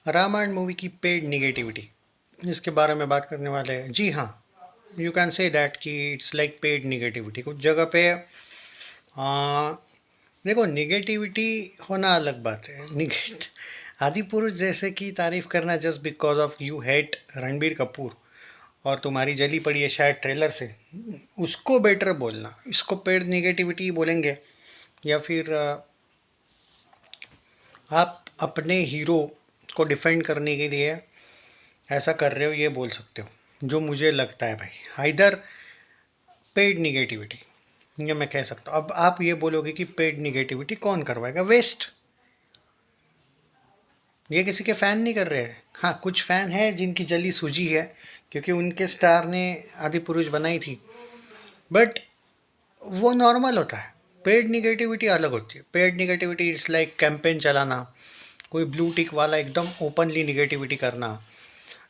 Ramayan movie की paid negativity, इसके बारे में बात करने वाले हैं। जी हाँ, यू कैन से दैट कि इट्स लाइक पेड निगेटिविटी। कुछ जगह पे आ, देखो, निगेटिविटी होना अलग बात है। निगेट आदि पुरुष जैसे कि तारीफ करना just because of you hate Ranbir Kapoor और तुम्हारी जली पड़ी है शायद ट्रेलर से, उसको बेटर बोलना, इसको पेड निगेटिविटी बोलेंगे। या फिर आप अपने हीरो को डिफेंड करने के लिए ऐसा कर रहे हो, ये बोल सकते हो। जो मुझे लगता है भाई, इधर पेड निगेटिविटी, ये मैं कह सकता हूँ। अब आप ये बोलोगे कि पेड निगेटिविटी कौन करवाएगा? वेस्ट, ये किसी के फ़ैन नहीं कर रहे हैं। हाँ, कुछ फ़ैन है जिनकी जली सूजी है क्योंकि उनके स्टार ने आदि पुरुष बनाई थी, बट वो नॉर्मल होता है। पेड निगेटिविटी अलग होती है। Paid negativity it's like campaign चलाना, कोई ब्लू टिक वाला एकदम ओपनली निगेटिविटी करना।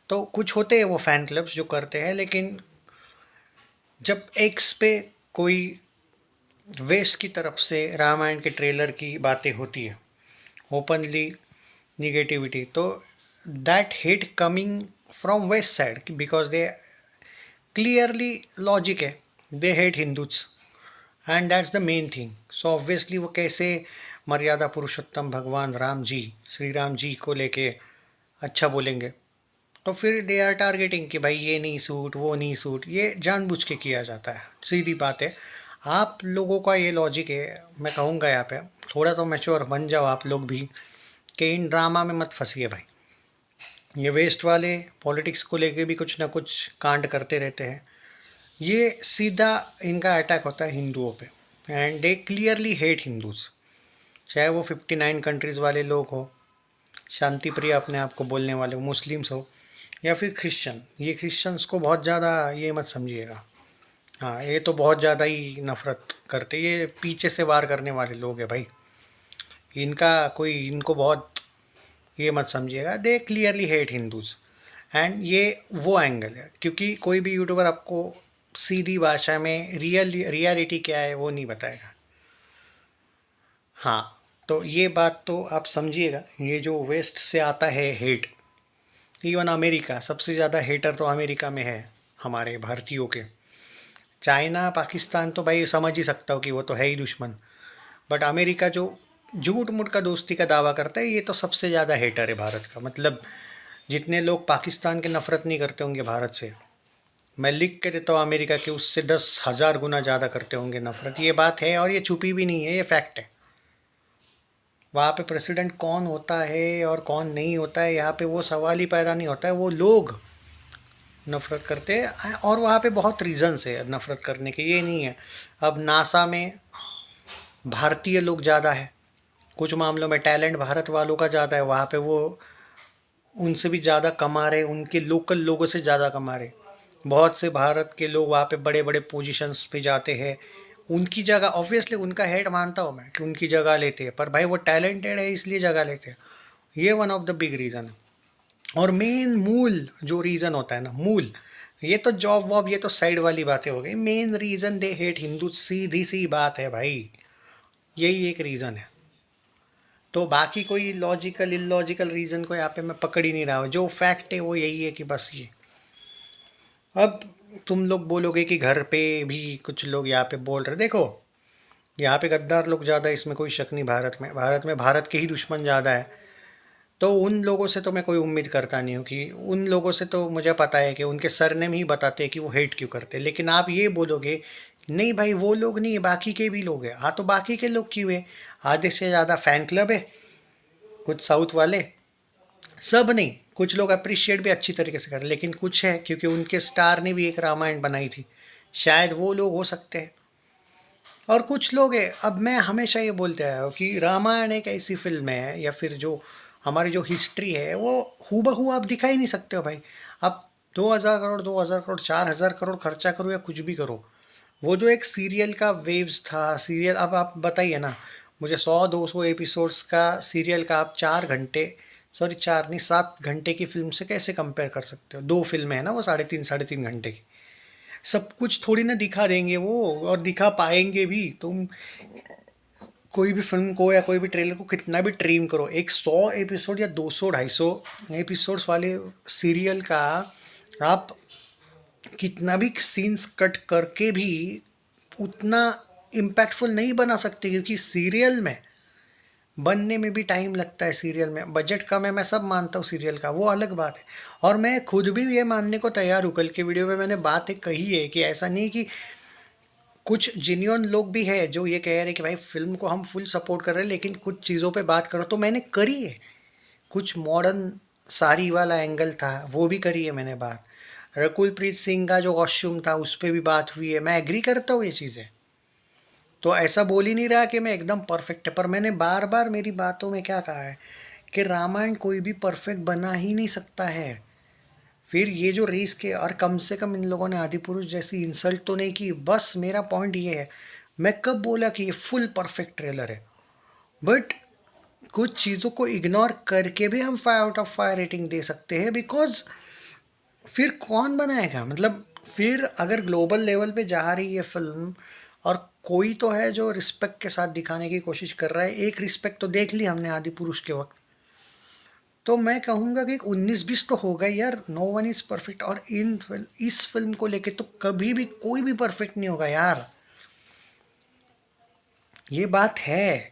तो कुछ होते हैं वो फ़ैन क्लब्स जो करते हैं, लेकिन जब एक्स पे कोई वेस्ट की तरफ से रामायण के ट्रेलर की बातें होती है, ओपनली निगेटिविटी, तो that hate coming from west side because they clearly logic है, they hate Hindus and that's the main thing. So obviously वो कैसे मर्यादा पुरुषोत्तम भगवान राम जी, श्री राम जी को लेके अच्छा बोलेंगे? तो फिर दे आर टारगेटिंग कि भाई ये नहीं सूट, वो नहीं सूट, ये जानबूझ के किया जाता है। सीधी बात है। आप लोगों का ये लॉजिक है, मैं कहूँगा यहाँ पे थोड़ा तो मैच्योर बन जाओ आप लोग भी, कि इन ड्रामा में मत फंसिए भाई। ये वेस्ट वाले पॉलिटिक्स को लेके भी कुछ ना कुछ कांड करते रहते हैं। ये सीधा इनका अटैक होता है हिंदुओं पे, and they clearly hate Hindus. चाहे वो 59 कंट्रीज़ वाले लोग हो, शांति प्रिय अपने आप को बोलने वाले हो, मुस्लिम्स हो, या फिर क्रिश्चियन। ये क्रिश्चियंस को बहुत ज़्यादा ये मत समझिएगा। हाँ, ये तो बहुत ज़्यादा ही नफ़रत करते, ये पीछे से वार करने वाले लोग हैं भाई। इनका कोई, इनको बहुत ये मत समझिएगा। They clearly hate Hindus, and ये वो एंगल है क्योंकि कोई भी यूट्यूबर आपको सीधी भाषा में रियलिटी क्या है वो नहीं बताएगा। हाँ, तो ये बात तो आप समझिएगा। ये जो वेस्ट से आता है हेट, इवन अमेरिका, सबसे ज़्यादा हेटर तो अमेरिका में है हमारे भारतीयों के। चाइना पाकिस्तान तो भाई समझ ही सकता हूँ कि वो तो है ही दुश्मन, बट अमेरिका जो झूठ मूठ का दोस्ती का दावा करता है, ये तो सबसे ज़्यादा हेटर है भारत का। मतलब जितने लोग पाकिस्तान के नफ़रत नहीं करते होंगे भारत से, मैं लिख के देता हूँ अमेरिका के उससे 10,000 गुना ज़्यादा करते होंगे नफ़रत। ये बात है और ये छुपी भी नहीं है, ये फैक्ट है। वहाँ पे प्रेसिडेंट कौन होता है और कौन नहीं होता है, यहाँ पे वो सवाल ही पैदा नहीं होता है। वो लोग नफ़रत करते हैं और वहाँ पे बहुत रीज़न्स है नफ़रत करने के, ये नहीं है। अब नासा में भारतीय लोग ज़्यादा है, कुछ मामलों में टैलेंट भारत वालों का ज़्यादा है। वहाँ पे वो उनसे भी ज़्यादा कमा रहे, उनके लोकल लोगों से ज़्यादा कमा रहे। बहुत से भारत के लोग वहाँ पे बड़े बड़े पोजीशंस पे जाते हैं। उनकी जगह ऑब्वियसली, उनका हेड मानता हूँ मैं कि उनकी जगह लेते हैं, पर भाई वो टैलेंटेड है इसलिए जगह लेते हैं। ये one of the big reason है। और मेन मूल जो रीज़न होता है ना, मूल, ये तो जॉब वॉब ये तो साइड वाली बातें हो गई। Main reason they hate Hindu, सीधी सी बात है भाई, यही एक रीज़न है। तो बाकी कोई लॉजिकल इलॉजिकल रीज़न को यहाँ पे मैं पकड़ ही नहीं रहा हूँ। जो फैक्ट है वो यही है कि बस ये। अब तुम लोग बोलोगे कि घर पे भी कुछ लोग यहाँ पे बोल रहे, देखो यहाँ पे गद्दार लोग ज़्यादा, इसमें कोई शक नहीं। भारत में भारत के ही दुश्मन ज़्यादा है। तो उन लोगों से तो मैं कोई उम्मीद करता नहीं हूँ कि, उन लोगों से तो मुझे पता है कि उनके सरनेम ही बताते हैं कि वो हेट क्यों करते हैं। लेकिन आप ये बोलोगे नहीं भाई वो लोग नहीं है, बाकी के भी लोग हैं। हाँ, तो बाकी के लोग क्यों है? आधे से ज़्यादा फ़ैन क्लब है, कुछ साउथ वाले, सब नहीं, कुछ लोग अप्रिशिएट भी अच्छी तरीके से कर, लेकिन कुछ है क्योंकि उनके स्टार ने भी एक रामायण बनाई थी, शायद वो लोग हो सकते हैं। और कुछ लोग हैं, अब मैं हमेशा ये बोलते आया हूँ कि रामायण एक ऐसी फिल्म है, या फिर जो हमारी जो हिस्ट्री है वो हूबहू आप दिखा ही नहीं सकते हो भाई। आप 2,000 करोड़, 2,000 करोड़, 4,000 करोड़ खर्चा करो या कुछ भी करो, वो जो एक सीरियल का वेव्स था, सीरियल, अब आप बताइए ना मुझे, 100-200 एपिसोड्स का सीरियल का आप 4 घंटे, सॉरी 4 नहीं 7 घंटे की फिल्म से कैसे कंपेयर कर सकते हो? दो फिल्में हैं ना वो, साढ़े तीन घंटे की। सब कुछ थोड़ी ना दिखा देंगे वो, और दिखा पाएंगे भी तुम? कोई भी फिल्म को या कोई भी ट्रेलर को कितना भी ट्रिम करो, एक 100 एपिसोड या 200 250 एपिसोड्स वाले सीरियल का आप कितना भी सीन्स कट करके भी उतना इम्पैक्टफुल नहीं बना सकते, क्योंकि सीरियल में बनने में भी टाइम लगता है। सीरियल में बजट कम है, मैं सब मानता हूँ सीरियल का, वो अलग बात है। और मैं खुद भी ये मानने को तैयार हूँ, कल के वीडियो में मैंने बात एक कही है कि ऐसा नहीं कि कुछ जेन्युइन लोग भी है जो ये कह रहे हैं कि भाई फिल्म को हम फुल सपोर्ट कर रहे हैं लेकिन कुछ चीज़ों पे बात करो, तो मैंने करी है। कुछ मॉडर्न साड़ी वाला एंगल था वो भी करी है मैंने बात। रकुल प्रीत सिंह का जो कॉस्ट्यूम था उस पर भी बात हुई है, मैं एग्री करता हूँ ये चीज़ें। तो ऐसा बोल ही नहीं रहा कि मैं एकदम परफेक्ट है, पर मैंने बार बार मेरी बातों में क्या कहा है कि रामायण कोई भी परफेक्ट बना ही नहीं सकता है। फिर ये जो रेस के, और कम से कम इन लोगों ने आदि पुरुष जैसी इंसल्ट तो नहीं की। बस मेरा पॉइंट ये है, मैं कब बोला कि ये फुल परफेक्ट ट्रेलर है, बट कुछ चीज़ों को इग्नोर करके भी हम 5 आउट ऑफ 5 रेटिंग दे सकते हैं। बिकॉज फिर कौन बनाएगा, मतलब फिर अगर ग्लोबल लेवल पे जा रही है फिल्म और कोई तो है जो रिस्पेक्ट के साथ दिखाने की कोशिश कर रहा है। एक रिस्पेक्ट तो देख ली हमने आदि पुरुष के वक्त, तो मैं कहूँगा कि 19-20 तो होगा यार। नो वन इज़ परफेक्ट, और इस फिल्म को लेके तो कभी भी कोई भी परफेक्ट नहीं होगा यार, ये बात है।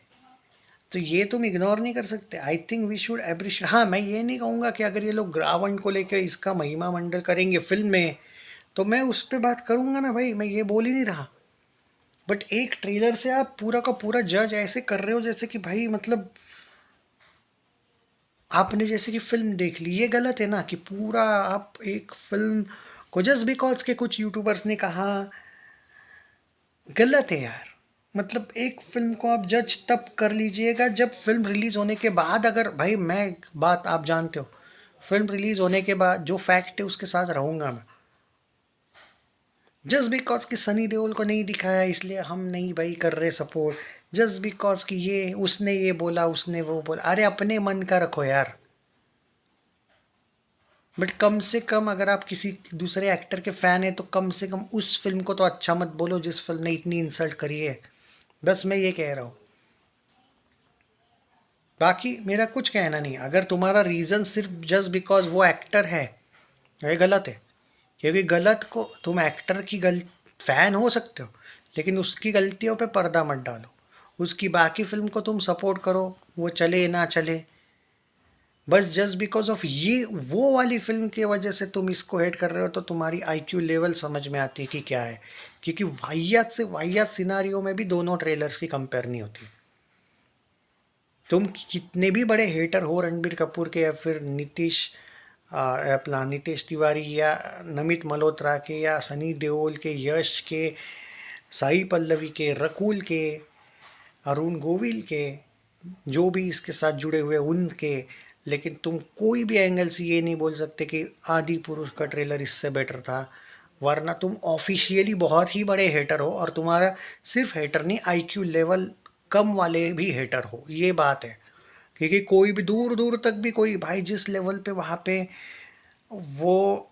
तो ये तुम इग्नोर नहीं कर सकते। I think we should appreciate. हाँ, मैं ये नहीं कहूँगा कि अगर ये लोग रावण को लेके इसका महिमा मंडल करेंगे फिल्म में तो मैं उस पर बात करूँगा ना भाई, मैं ये बोल ही नहीं रहा। बट एक ट्रेलर से आप पूरा का पूरा जज ऐसे कर रहे हो जैसे कि भाई मतलब आपने जैसे कि फिल्म देख ली, ये गलत है ना कि पूरा आप एक फिल्म को जस्ट बिकॉज के कुछ यूट्यूबर्स ने कहा, गलत है यार। मतलब एक फिल्म को आप जज तब कर लीजिएगा जब फिल्म रिलीज होने के बाद, अगर भाई मैं बात आप जानते हो, फिल्म रिलीज होने के बाद जो फैक्ट है उसके साथ रहूंगा मैं। जस्ट बिकॉज कि सनी देओल को नहीं दिखाया इसलिए हम नहीं भाई कर रहे सपोर्ट, जस्ट बिकॉज कि ये उसने ये बोला उसने वो बोला, अरे अपने मन का रखो यार। बट कम से कम अगर आप किसी दूसरे एक्टर के फैन हैं तो कम से कम उस फिल्म को तो अच्छा मत बोलो जिस फिल्म ने इतनी इंसल्ट करी है। बस मैं ये कह रहा हूँ, बाकी मेरा कुछ कहना नहीं। अगर तुम्हारा रीज़न सिर्फ जस्ट बिकॉज वो एक्टर है, ये गलत है। क्योंकि गलत को तुम एक्टर की फैन हो सकते हो लेकिन उसकी गलतियों पे पर्दा मत डालो। उसकी बाकी फिल्म को तुम सपोर्ट करो, वो चले ना चले। बस जस्ट बिकॉज ऑफ ये वो वाली फिल्म की वजह से तुम इसको हेट कर रहे हो, तो तुम्हारी आईक्यू लेवल समझ में आती है कि क्या है। क्योंकि वाहियात से वाहियात सिनारियों में भी दोनों ट्रेलर्स की कंपेयर नहीं होती। तुम कितने भी बड़े हेटर हो रणबीर कपूर के या फिर अपना नीतीश तिवारी या नमित मल्होत्रा के या सनी देओल के, यश के, साई पल्लवी के, रकुल के, अरुण गोविल के, जो भी इसके साथ जुड़े हुए उनके, लेकिन तुम कोई भी एंगल से ये नहीं बोल सकते कि आदि पुरुष का ट्रेलर इससे बेटर था। वरना तुम ऑफिशियली बहुत ही बड़े हेटर हो, और तुम्हारा सिर्फ हेटर नहीं, आईक्यू लेवल कम वाले भी हेटर हो, ये बात है। क्योंकि कोई भी दूर दूर तक भी कोई भाई जिस लेवल पे वहाँ पे वो,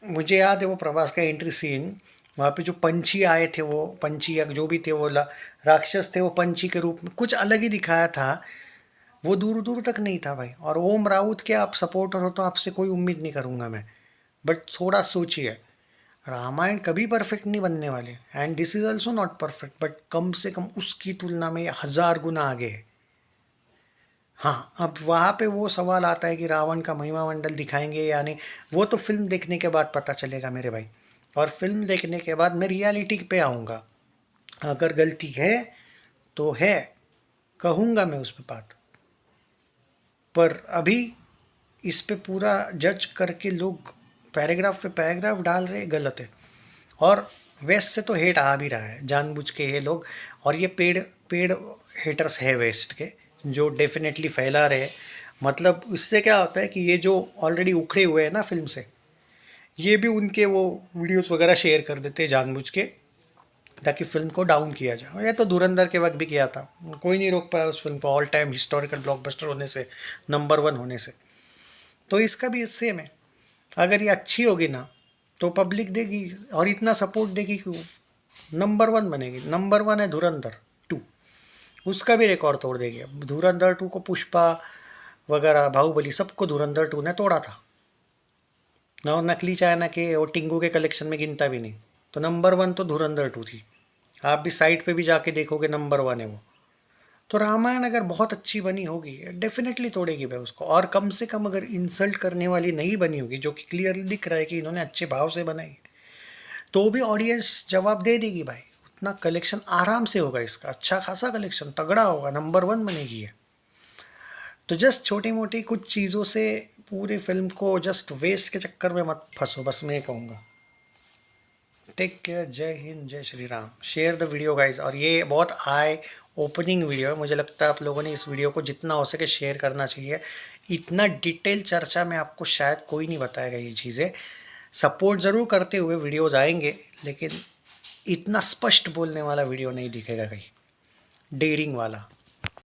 मुझे याद है वो प्रभास का एंट्री सीन, वहाँ पे जो पंछी आए थे, वो पंछी या जो भी थे वो राक्षस थे, वो पंछी के रूप में कुछ अलग ही दिखाया था। वो दूर दूर तक नहीं था भाई। और ओम राउत के आप सपोर्टर हो तो आपसे कोई उम्मीद नहीं करूँगा मैं। बट थोड़ा सोचिए, रामायण कभी परफेक्ट नहीं बनने वाले, and this is also not perfect, but कम से कम उसकी तुलना में 1000 गुना आगे है। हाँ, अब वहाँ पे वो सवाल आता है कि रावण का महिमा मंडल दिखाएंगे या नहीं, वो तो फिल्म देखने के बाद पता चलेगा मेरे भाई। और फिल्म देखने के बाद मैं रियलिटी पे आऊँगा। अगर गलती है तो है, कहूँगा मैं उस पर बात। पर अभी इस पे पूरा जज करके लोग पैराग्राफ पे पैराग्राफ डाल रहे, गलत है। और वेस्ट से तो हेट आ भी रहा है जानबूझ के ये लोग, और ये पेड़ पेड़ हेटर्स है वेस्ट के जो डेफिनेटली फैला रहे। मतलब उससे क्या होता है कि ये जो ऑलरेडी उखड़े हुए हैं ना फिल्म से, ये भी उनके वो वीडियोस वगैरह शेयर कर देते हैं जानबूझ के, ताकि फिल्म को डाउन किया जाए। ये तो धुरंधर के वक्त भी किया था, कोई नहीं रोक पाया उस फिल्म को ऑल टाइम हिस्टोरिकल ब्लॉकबस्टर होने से, नंबर 1 होने से। तो इसका भी सेम है, अगर ये अच्छी होगी ना तो पब्लिक देगी और इतना सपोर्ट देगी कि नंबर 1 बनेगी। नंबर 1 है धुरंधर 2, उसका भी रिकॉर्ड तोड़ देगी। धुरंधर 2 को पुष्पा वगैरह, बाहुबली, सबको धुरंधर 2 ने तोड़ा था ना। नकली चाइना के और टिंगू के कलेक्शन में गिनता भी नहीं। तो नंबर 1 तो धुरंधर 2 थी। आप भी साइट पे भी जाके देखोगे नंबर 1 है वो। तो रामायण अगर बहुत अच्छी बनी होगी डेफिनेटली तोड़ेगी भाई उसको। और कम से कम अगर इंसल्ट करने वाली नहीं बनी होगी, जो कि क्लियरली दिख रहा है कि इन्होंने अच्छे भाव से बनाई, तो भी ऑडियंस जवाब दे देगी भाई। उतना कलेक्शन आराम से होगा इसका, अच्छा खासा कलेक्शन तगड़ा होगा, नंबर 1 बनेगी ये। तो जस्ट छोटी मोटी कुछ चीज़ों से पूरे फिल्म को जस्ट वेस्ट के चक्कर में मत फंसो, बस मैं ये कहूँगा। टेक केयर, जय हिंद, जय Shri Ram. Share the video guys. और ये बहुत आई ओपनिंग वीडियो है, मुझे लगता है आप लोगों ने इस वीडियो को जितना हो सके शेयर करना चाहिए। इतना डिटेल चर्चा में आपको शायद कोई नहीं बताएगा ये चीज़ें। सपोर्ट ज़रूर करते हुए वीडियोज़ आएंगे, लेकिन इतना स्पष्ट बोलने वाला वीडियो नहीं दिखेगा कहीं, डेयरिंग वाला।